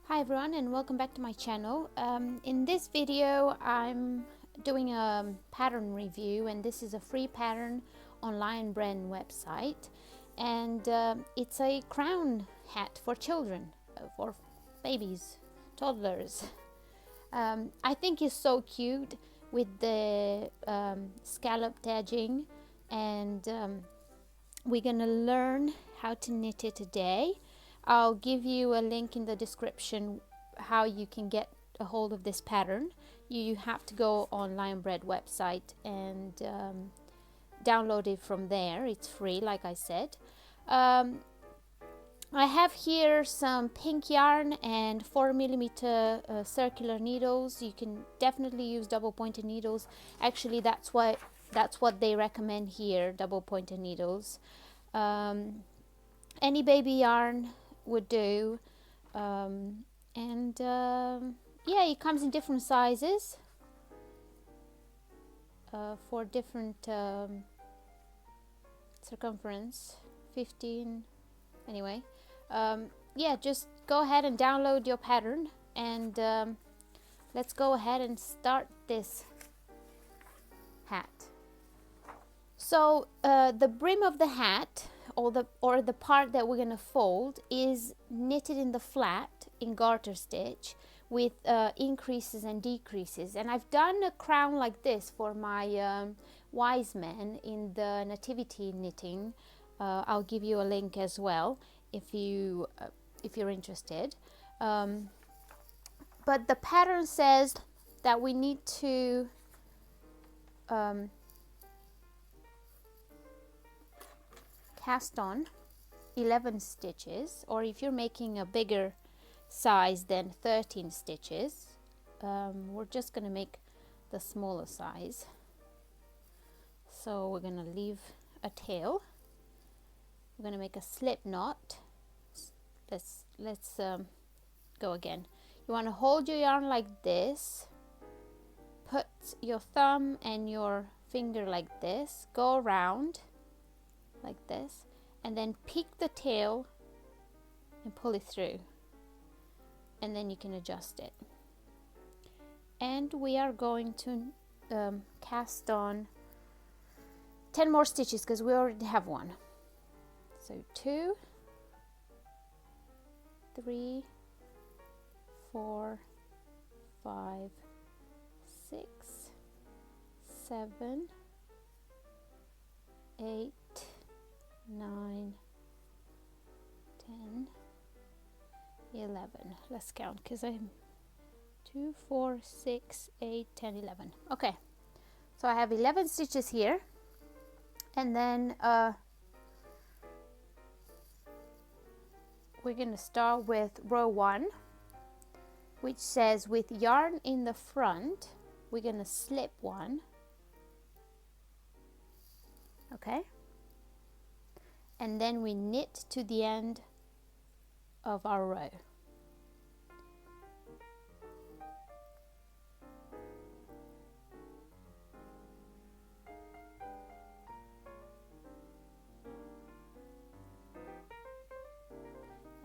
Hi everyone and welcome back to my channel. In this video I'm doing a pattern review, and this is a free pattern on Lion Brand website, and it's a crown hat for children, for babies, toddlers. I think it's so cute with the scalloped edging, and we're gonna learn how to knit it today. I'll give you a link in the description how you can get a hold of this pattern. You have to go on Lion Brand website and download it from there. It's free, like I said. I have here some pink yarn and 4mm circular needles. You can definitely use double pointed needles. Actually, that's what they recommend here, double pointed needles. Any baby yarn would do, yeah, it comes in different sizes for different circumference, 15 anyway. Yeah, just go ahead and download your pattern, and let's go ahead and start this hat. So the brim of the hat, or the part that we're gonna fold, is knitted in the flat in garter stitch with increases and decreases. And I've done a crown like this for my wise men in the nativity knitting. I'll give you a link as well if you're interested. But the pattern says that we need to cast on 11 stitches, or if you're making a bigger size, then 13 stitches. We're just gonna make the smaller size, so we're gonna leave a tail. We're gonna make a slip knot. Let's go again. You want to hold your yarn like this, put your thumb and your finger like this, go around like this, and then pick the tail and pull it through, and then you can adjust it. And we are going to cast on 10 more stitches because we already have one. So 2, 3, 4, 5, 6, 7, 8, 9, 10, 11. Let's count because I'm 2, 4, 6, 8, 10, 11. Okay, so I have 11 stitches here, and then we're going to start with row 1, which says with yarn in the front we're going to slip 1. Okay, and then we knit to the end of our row.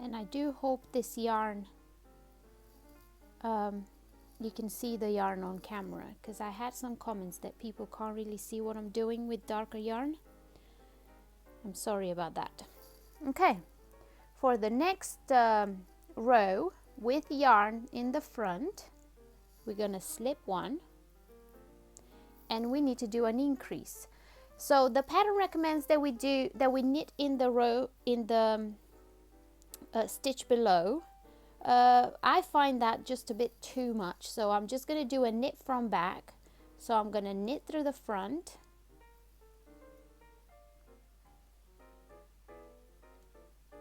And I do hope this yarn, you can see the yarn on camera, because I had some comments that people can't really see what I'm doing with darker yarn. I'm sorry about that. Okay, for the next row with yarn in the front, we're gonna slip 1, and we need to do an increase. So the pattern recommends that we knit in the row, in the stitch below. I find that just a bit too much, so I'm just going to do a knit from back. So I'm going to knit through the front,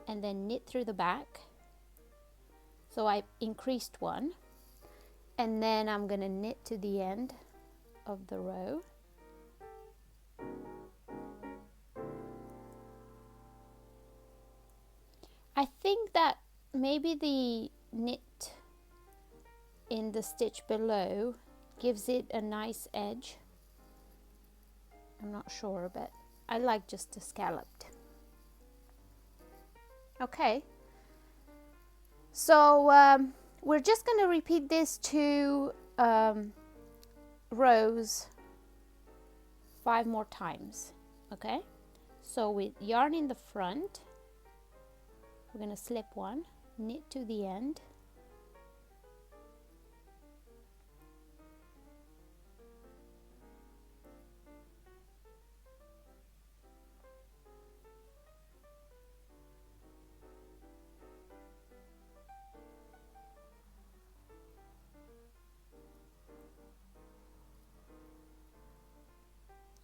and then knit through the back. So I increased 1, and then I'm going to knit to the end of the row. I think that maybe the knit in the stitch below gives it a nice edge. I'm not sure, but I like just the scalloped. Okay, so We're just going to repeat this 2 rows 5 more times. Okay, so with yarn in the front, we're going to slip 1, knit to the end,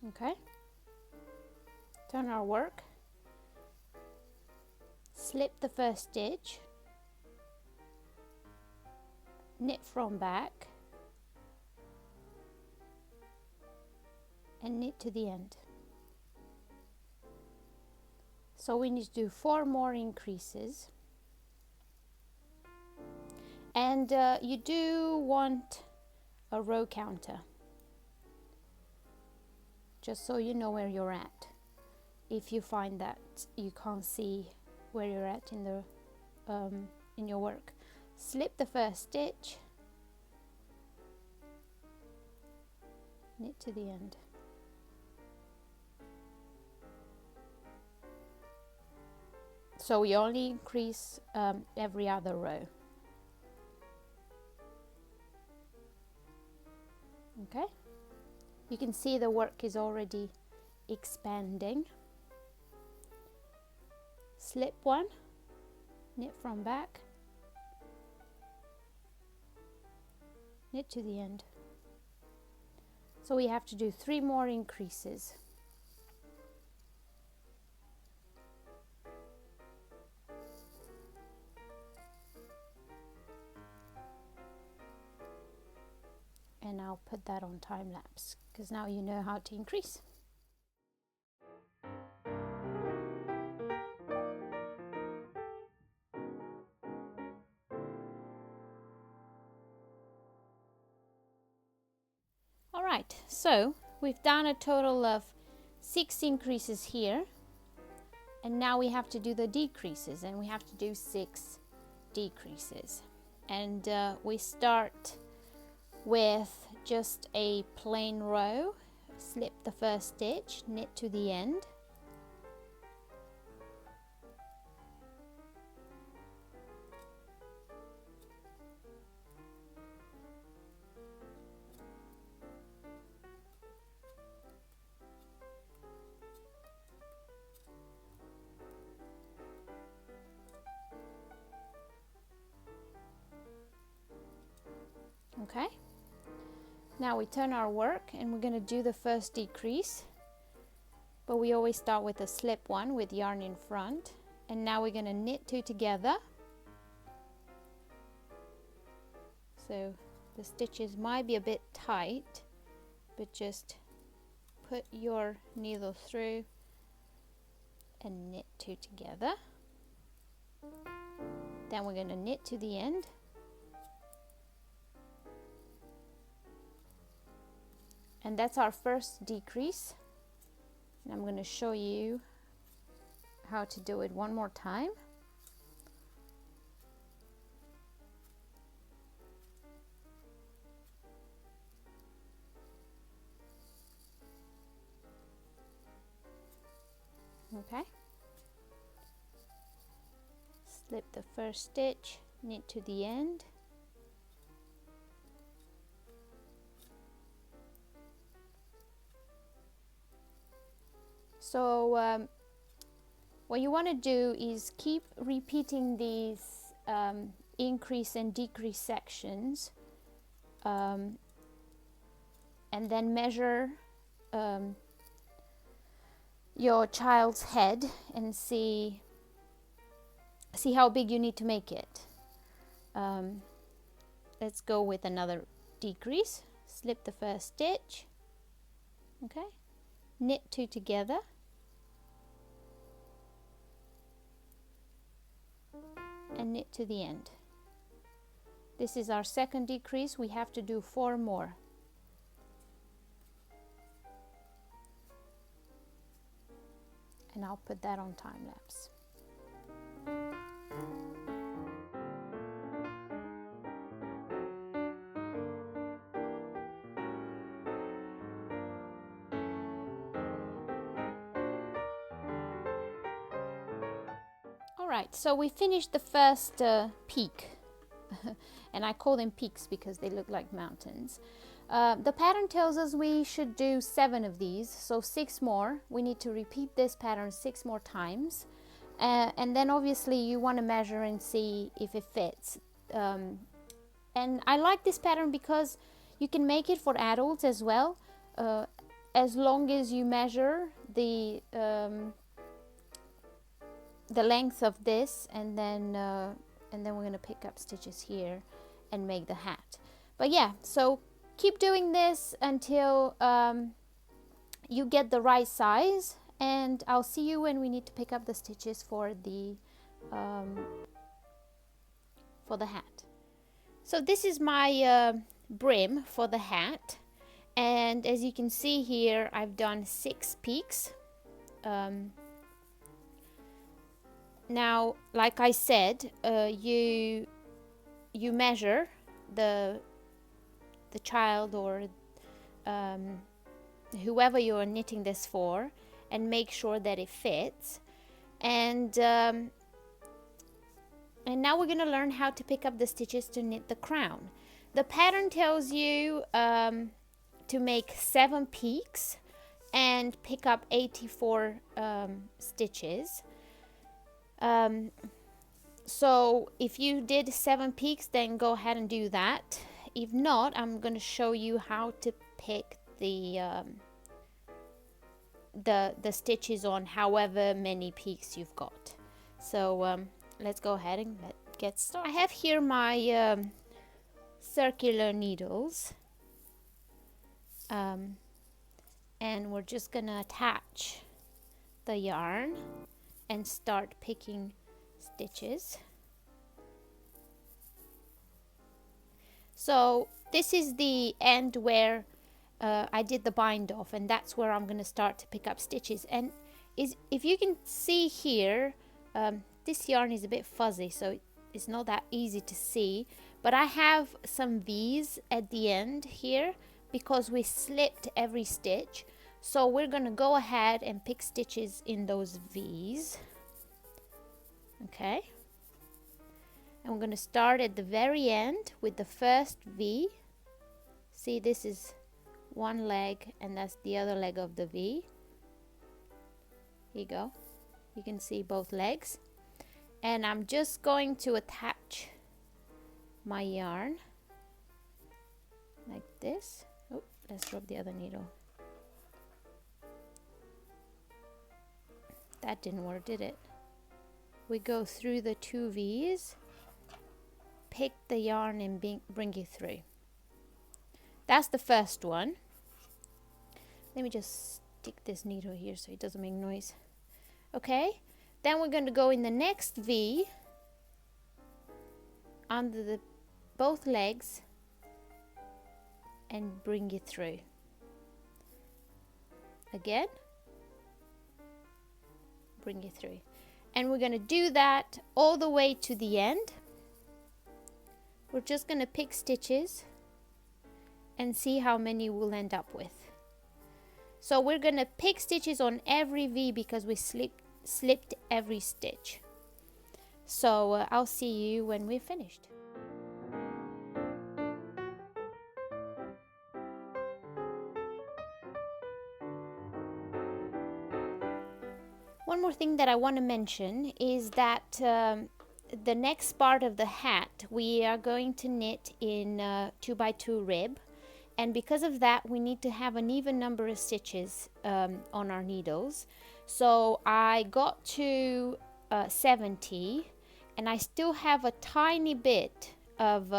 okay, turn our work, slip the first stitch, knit from back, and knit to the end. So we need to do 4 more increases, and you do want a row counter, just so you know where you're at. If you find that you can't see where you're at in the in your work, slip the first stitch, knit to the end. So we only increase every other row. Okay, you can see the work is already expanding. Slip 1, knit from back, knit to the end. So we have to do 3 more increases. And I'll put that on time lapse, because now you know how to increase. Alright, so we've done a total of 6 increases here, and now we have to do the decreases, and we have to do 6 decreases. And we start with just a plain row, slip the first stitch, knit to the end, okay. Now we turn our work and we're going to do the first decrease, but we always start with a slip 1 with yarn in front, and now we're going to knit 2 together. So the stitches might be a bit tight, but just put your needle through and knit 2 together. Then we're going to knit to the end, and that's our first decrease. And I'm going to show you how to do it one more time. Okay, slip the first stitch, knit to the end, so what you want to do is keep repeating these increase and decrease sections, and then measure your child's head and see how big you need to make it. Let's go with another decrease. Slip the first stitch, okay, knit 2 together, and knit to the end. This is our second decrease. We have to do 4 more. And I'll put that on time lapse. All right, so we finished the first peak. And I call them peaks because they look like mountains. The pattern tells us we should do 7 of these, so 6 more. We need to repeat this pattern 6 more times. And then obviously you want to measure and see if it fits. And I like this pattern because you can make it for adults as well, as long as you measure the length of this, and then we're going to pick up stitches here and make the hat. But yeah, so keep doing this until you get the right size, and I'll see you when we need to pick up the stitches for the hat. So this is my brim for the hat, and as you can see here, I've done 6 peaks. Now, like I said, you measure the child or whoever you're knitting this for, and make sure that it fits. And now we're going to learn how to pick up the stitches to knit the crown. The pattern tells you to make 7 peaks and pick up 84 stitches. So if you did 7 peaks, then go ahead and do that. If not, I'm going to show you how to pick the stitches on however many peaks you've got. So let's go ahead and get started. I have here my circular needles, and we're just gonna attach the yarn and start picking stitches. So this is the end where I did the bind off, and that's where I'm going to start to pick up stitches. And if you can see here, this yarn is a bit fuzzy, so it's not that easy to see, but I have some V's at the end here because we slipped every stitch. So we're going to go ahead and pick stitches in those V's. Okay, and we're going to start at the very end with the first V. See, this is one leg, and that's the other leg of the V. Here you go, you can see both legs, and I'm just going to attach my yarn like this. Oh, let's drop the other needle. That didn't work, did it? We go through the 2 V's, pick the yarn and bring it through. That's the first one. Let me just stick this needle here so it doesn't make noise. Okay, then we're going to go in the next V under both legs and bring it through. Again, bring it through. And we're going to do that all the way to the end. We're just going to pick stitches and see how many we'll end up with. So we're going to pick stitches on every V because we slipped every stitch. So I'll see you when we're finished. One more thing that I want to mention is that the next part of the hat we are going to knit in 2x2 rib, and because of that we need to have an even number of stitches on our needles. So I got to 70, and I still have a tiny bit of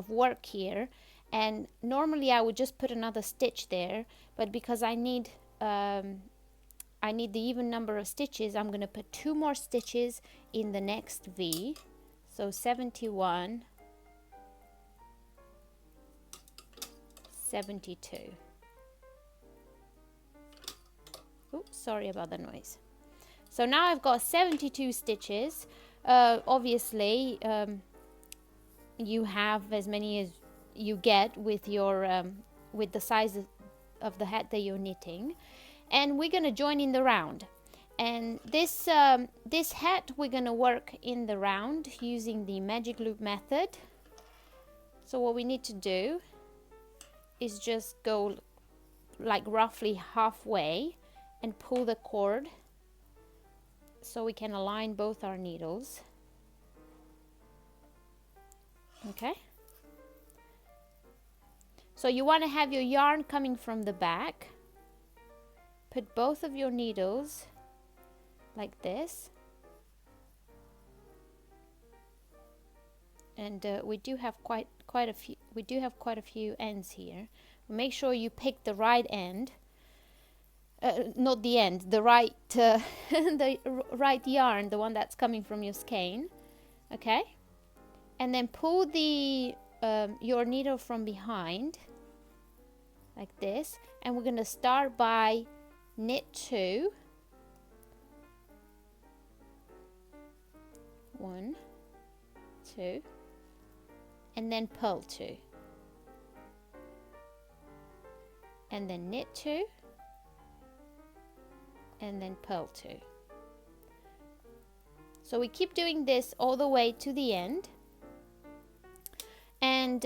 work here, and normally I would just put another stitch there, but because I need the even number of stitches, I'm going to put 2 more stitches in the next V. So 71, 72. Oops, sorry about the noise. So now I've got 72 stitches. Obviously, you have as many as you get with your with the size of the hat that you're knitting. And we're going to join in the round. And this this hat we're gonna work in the round using the magic loop method. So what we need to do is just go like roughly halfway and pull the cord so we can align both our needles. Okay, so you want to have your yarn coming from the back. Put both of your needles like this, and we do have quite a few ends here. Make sure you pick the right end, not the end, the right the right yarn, the one that's coming from your skein. Okay, and then pull the your needle from behind like this, and we're going to start by knit 2, 1, 2, and then purl 2, and then knit 2, and then purl 2. So we keep doing this all the way to the end, and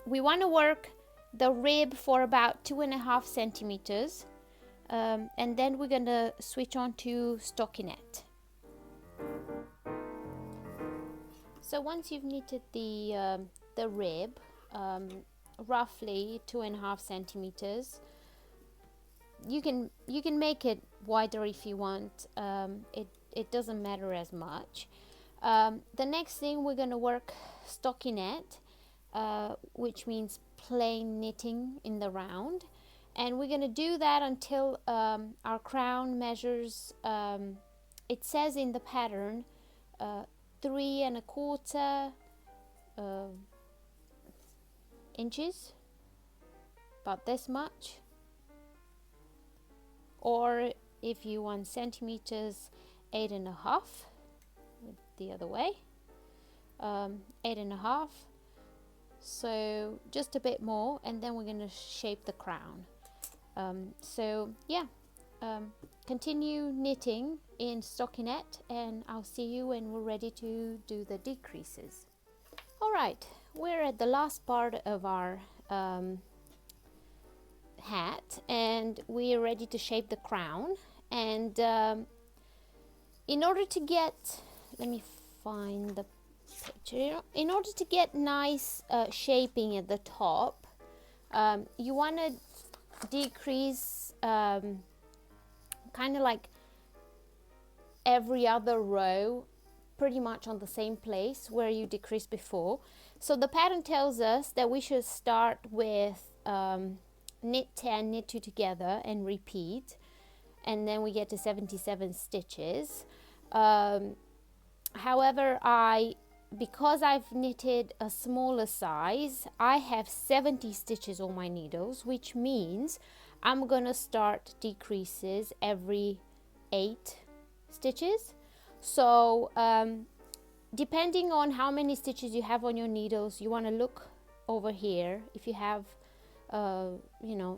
we want to work the rib for about 2.5 centimeters, and then we're going to switch on to stockinette. So once you've knitted the rib, roughly 2.5 centimeters, you can make it wider if you want. It doesn't matter as much. The next thing, we're going to work stockinette, which means plain knitting in the round, and we're going to do that until our crown measures, it says in the pattern, 3.25 inches, about this much, or if you want centimeters, 8.5, the other way, 8.5. So just a bit more, and then we're going to shape the crown. So yeah, continue knitting in stockinette, and I'll see you when we're ready to do the decreases. All right, we're at the last part of our hat, and we are ready to shape the crown. And in order to get, let me find the picture. In order to get nice shaping at the top, you want to decrease kind of like every other row, pretty much on the same place where you decreased before. So the pattern tells us that we should start with knit 10, knit 2 together, and repeat, and then we get to 77 stitches. However, because I've knitted a smaller size, I have 70 stitches on my needles, which means I'm gonna start decreases every 8 stitches. So depending on how many stitches you have on your needles, you want to look over here. If you have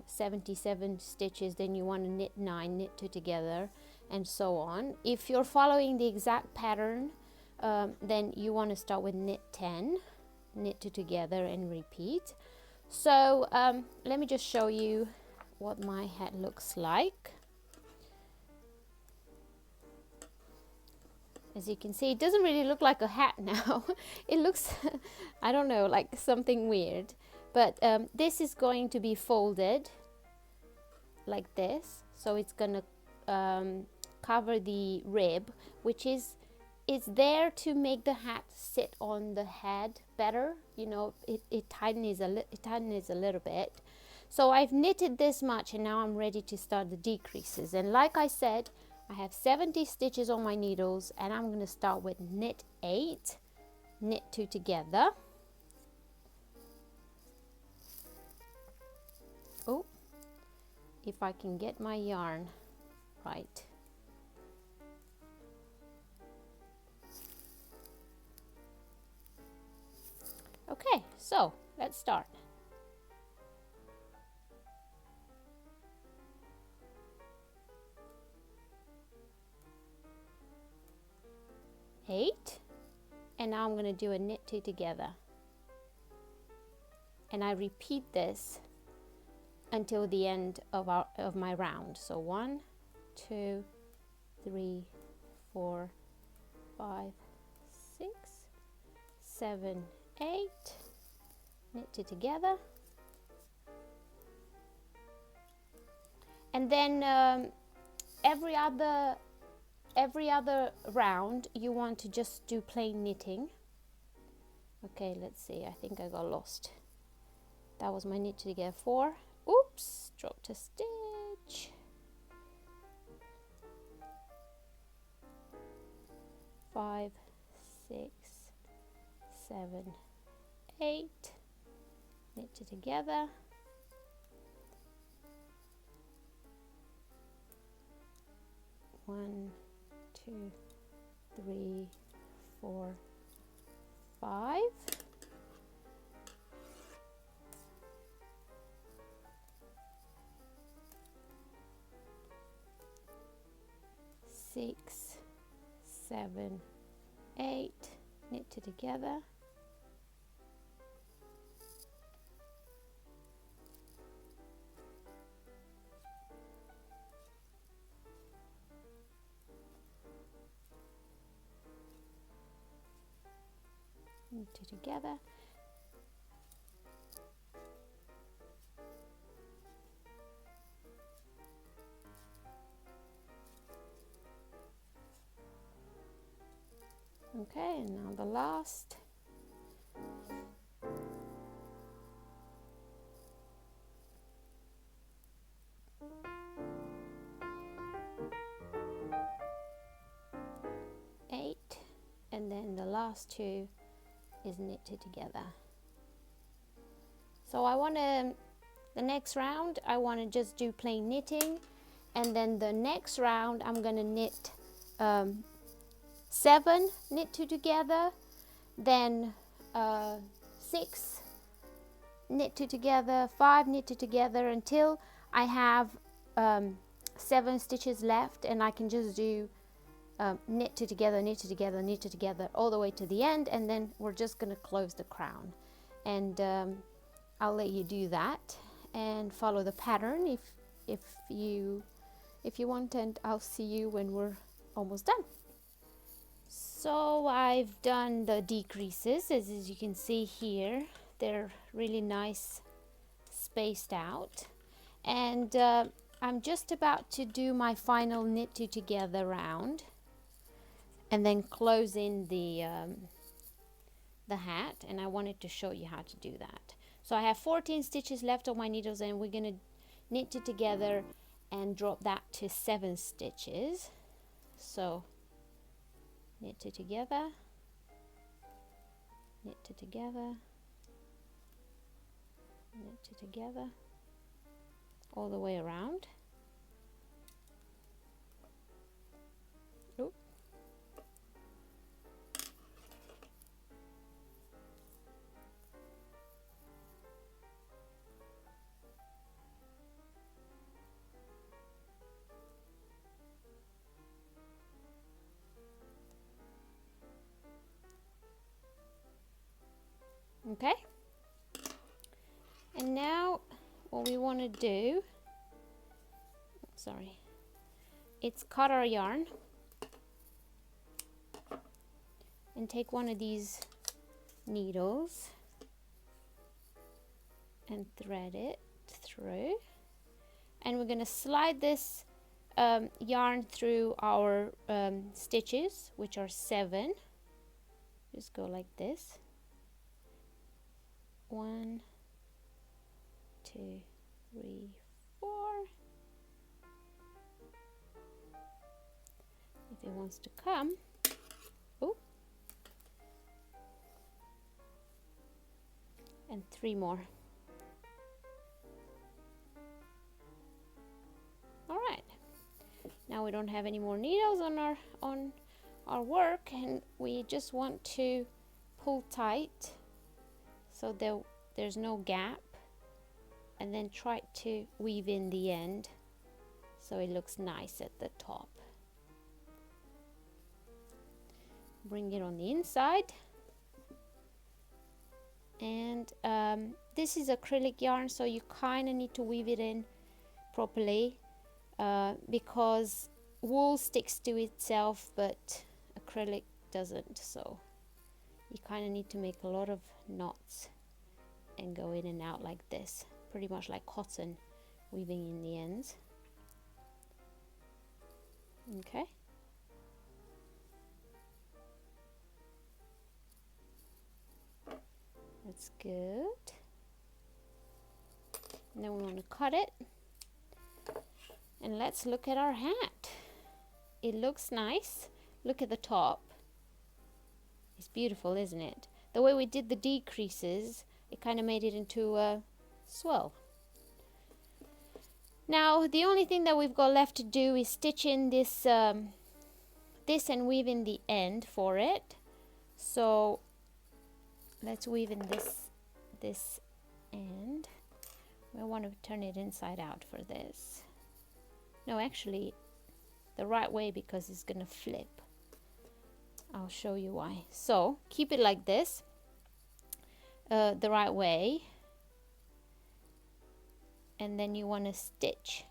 77 stitches, then you want to knit 9, knit 2 together, and so on. If you're following the exact pattern, then you want to start with knit 10, knit 2 together, and repeat. So let me just show you what my hat looks like. As you can see, it doesn't really look like a hat now. It looks, I don't know, like something weird. But this is going to be folded like this. So it's going to cover the rib, which is there to make the hat sit on the head better. You know, it tightens a little bit. So I've knitted this much, and now I'm ready to start the decreases. And like I said, I have 70 stitches on my needles, and I'm going to start with knit 8, knit 2 together. Oh, if I can get my yarn right. Okay, so let's start. 8, and now I'm going to do a knit 2 together, and I repeat this until the end of my round. So 1, 2, 3, 4, 5, 6, 7, 8, knit 2 together, and then every other round you want to just do plain knitting. Okay, let's see, I think I got lost. That was my knit 2 together. 4, oops, dropped a stitch. 5, 6, 7, 8, knit 2 together, one, 2, 3, 4, 5, 6, 7, 8, knit 2 together, knit 2 together, okay, and now the last. And then the last 2 is knitted together. So I want to, the next round I want to just do plain knitting, and then the next round I'm going to knit 7 knit 2 together, then 6 knit 2 together, 5 knit 2 together, until I have 7 stitches left, and I can just do knit 2 together, knit 2 together, knit 2 together all the way to the end, and then we're just going to close the crown. And I'll let you do that and follow the pattern if you want, and I'll see you when we're almost done. So I've done the decreases, as you can see here. They're really nice spaced out, and I'm just about to do my final knit 2 together round, and then close in the hat, and I wanted to show you how to do that. So I have 14 stitches left on my needles, and we're going to knit 2 together and drop that to 7 stitches. So knit 2 together, knit 2 together, knit 2 together, all the way around. Oop. Okay, and now what we want to do, sorry, it's cut our yarn and take one of these needles and thread it through, and we're going to slide this yarn through our stitches, which are 7. Just go like this. 1, 2, 3, 4. If it wants to come, oh, and 3 more. All right. Now we don't have any more needles on our work, and we just want to pull tight so there's no gap, and then try to weave in the end so it looks nice at the top. bring it on the inside. And this is acrylic yarn, so you kind of need to weave it in properly because wool sticks to itself but acrylic doesn't, so you kind of need to make a lot of knots and go in and out like this, pretty much like cotton, weaving in the ends. Okay. That's good. And then we want to cut it. And let's look at our hat. It looks nice. Look at the top. It's beautiful, isn't it? The way we did the decreases, it kind of made it into a swirl. Now, the only thing that we've got left to do is stitch in this, this and weave in the end for it. So let's weave in this end. I want to turn it inside out for this. No, actually, the right way because it's gonna flip. I'll show you why. So keep it like this, the right way, and then you want to stitch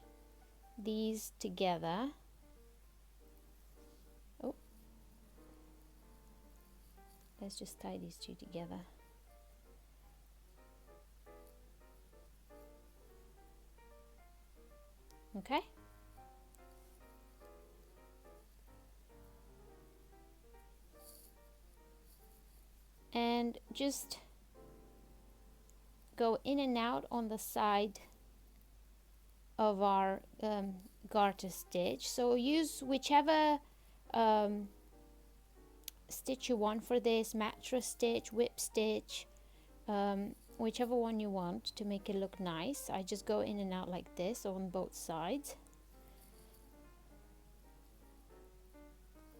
these together. Oh, let's just tie these two together. Okay. And just go in and out on the side of our garter stitch. So use whichever stitch you want for this, mattress stitch, whip stitch, whichever one you want to make it look nice. I just go in and out like this on both sides,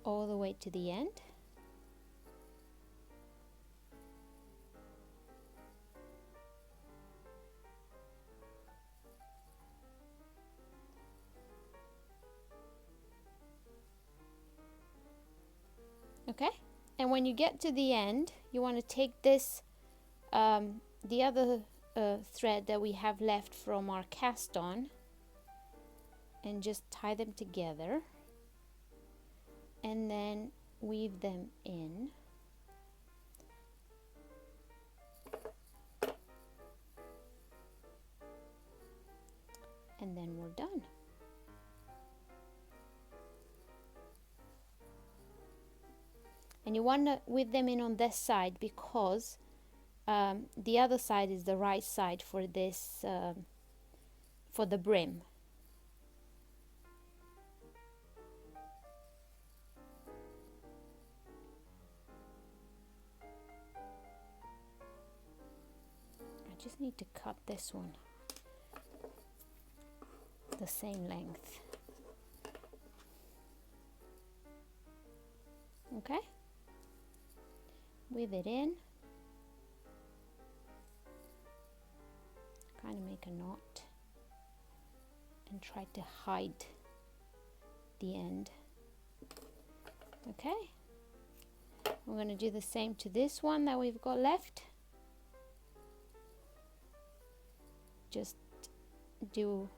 all the way to the end. Okay, and when you get to the end, you want to take this, the other thread that we have left from our cast on, and just tie them together, and then weave them in. And then we're done. And you want to weave them in on this side because the other side is the right side for this, for the brim. I just need to cut this one the same length. Okay. Weave it in, kind of make a knot and try to hide the end. Okay, we're going to do the same to this one that we've got left. Just do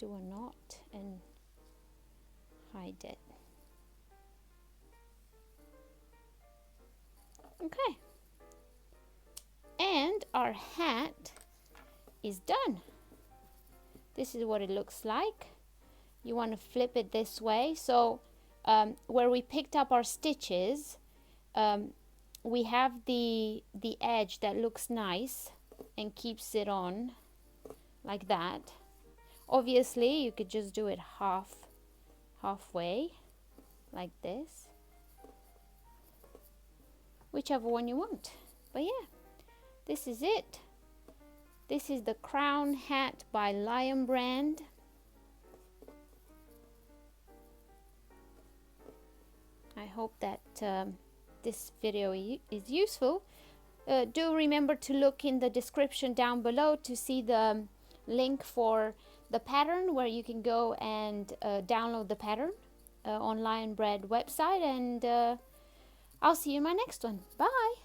a knot and hide it. Okay, and our hat is done. This is what it looks like. You want to flip it this way, so where we picked up our stitches, we have the edge that looks nice and keeps it on like that. Obviously you could just do it halfway like this, whichever one you want. But yeah, this is it. This is the crown hat by Lion Brand. I hope that this video is useful. Do remember to look in the description down below to see the link for the pattern where you can go and download the pattern online bread website, and I'll see you in my next one. Bye.